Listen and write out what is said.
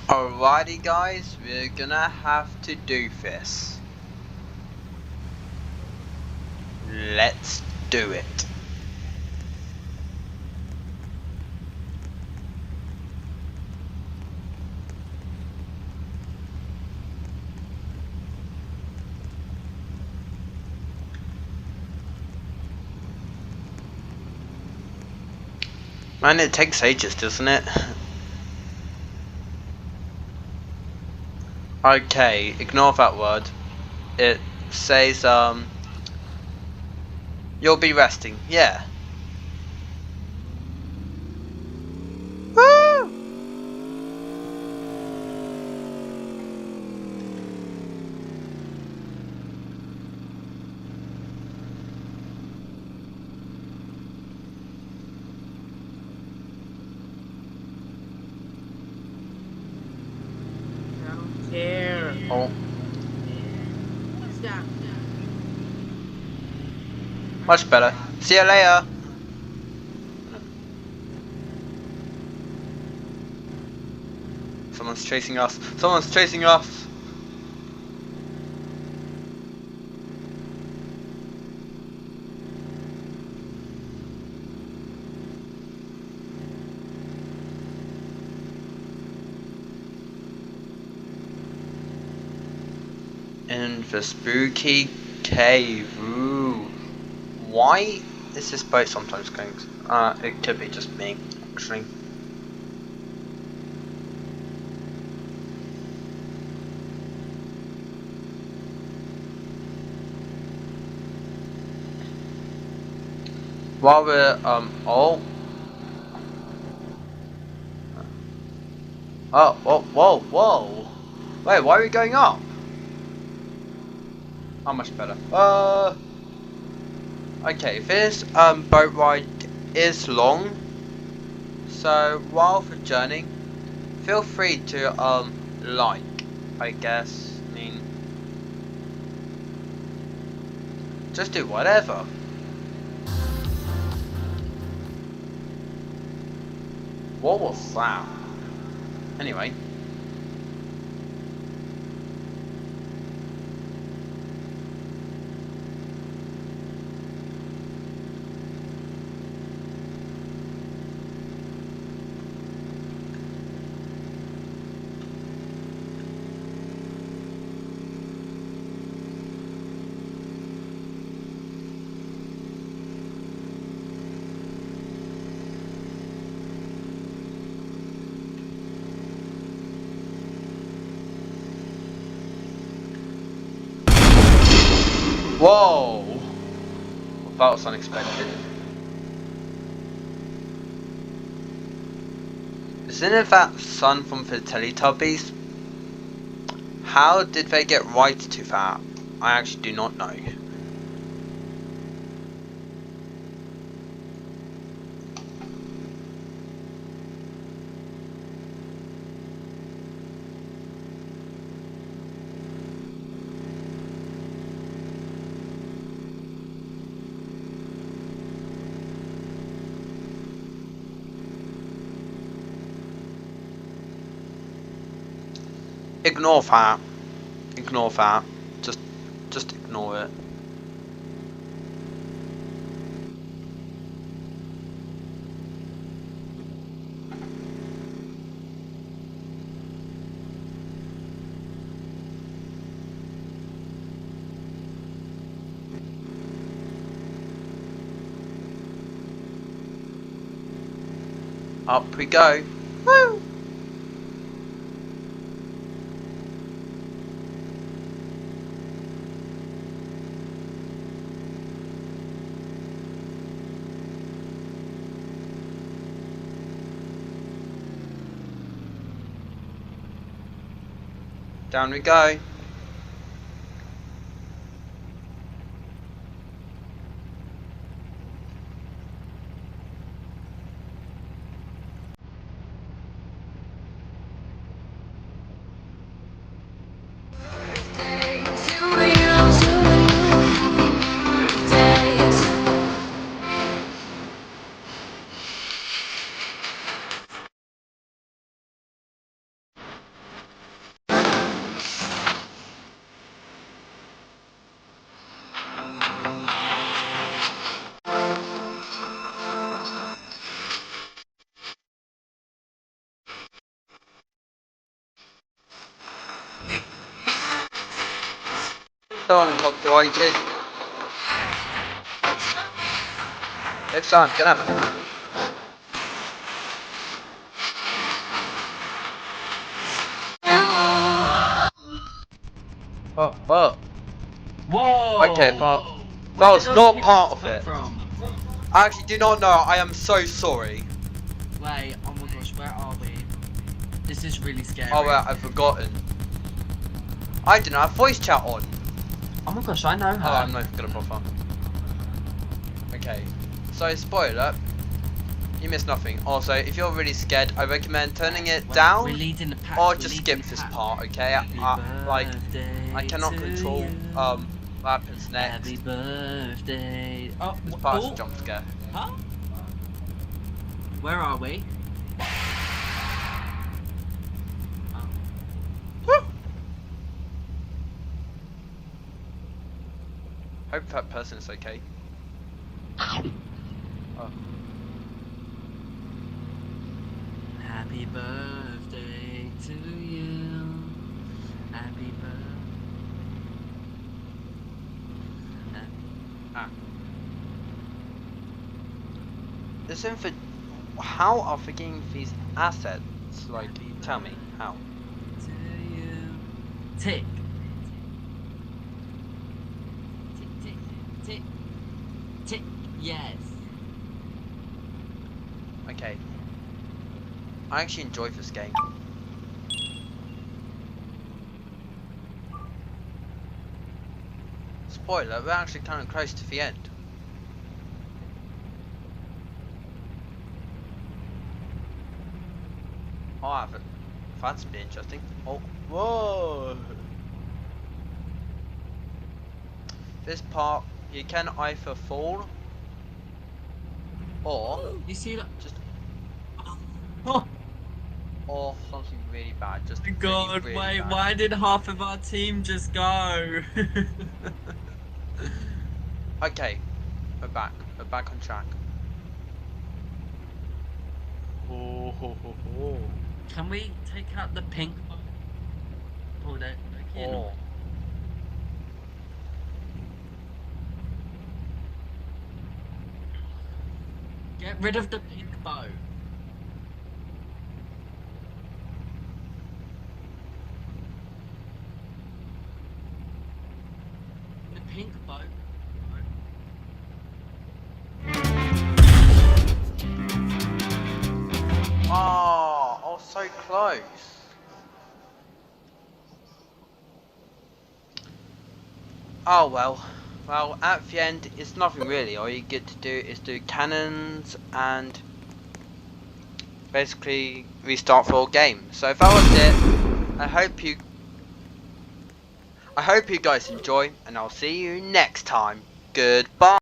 Alrighty guys, we're gonna have to do this. Let's do it. Man, it takes ages, doesn't it? Okay, ignore that word. It says, you'll be resting. Yeah. Woo! I don't care. Oh, Stop. much better. See you later. Someone's chasing us. Someone's chasing us. In the spooky cave. Ooh. Why is this boat sometimes going? It could be just me, actually. While we're oh whoa. Wait, why are we going up? How much better? Okay, this boat ride is long, so while for journeying, feel free to like, I guess, I mean, just do whatever. What was that? Anyway. Whoa! That was unexpected. Isn't it that son from the Teletubbies? How did they get right to that? I actually do not know. Ignore that. Ignore that. Just ignore it. Up we go. Woo! Down we go. Someone copyrighted. Next time, get up. Oh, whoa. Whoa! Okay, but that Where was did not those part pictures of it. come from? I actually do not know. I am so sorry. Wait, oh my gosh, where are we? This is really scary. Oh well, I've forgotten. I didn't have voice chat on. Oh my gosh, I know her. Oh, I'm not gonna bother. Okay, so spoiler, you missed nothing. Also, if you're really scared, I recommend turning it Wait, down we're leading the pack. or we're just leading skip the this pack. part. Okay, like I cannot control what happens next. Happy birthday. Oh, This part's oh. a jump scare. Huh? Where are we? Oh. Hope that person is okay. Oh. Happy birthday to you. Happy birthday. Ah. Listen for how are forgetting these assets? Like, tell me how. To you. Tick. Tick, tick, tick. Tick. Yes. Okay. I actually enjoy this game. Spoiler, we're actually kind of close to the end. Oh, I haven't. That's been interesting. Oh, whoa! This part, you can either fall or You see that? just Oh or something really bad. Just my god, really wait, bad. why did half of our team just go? Okay, we're back. We're back on track. Oh, ho, ho, ho. Can we take out the pink? Pull that back in. Oh. Get rid of the pink bow. The pink bow. Oh, so close. Oh well. Well, at the end, it's nothing really. All you get to do is do cannons and basically restart full game. So that was it. I hope you guys enjoy, and I'll see you next time. Goodbye.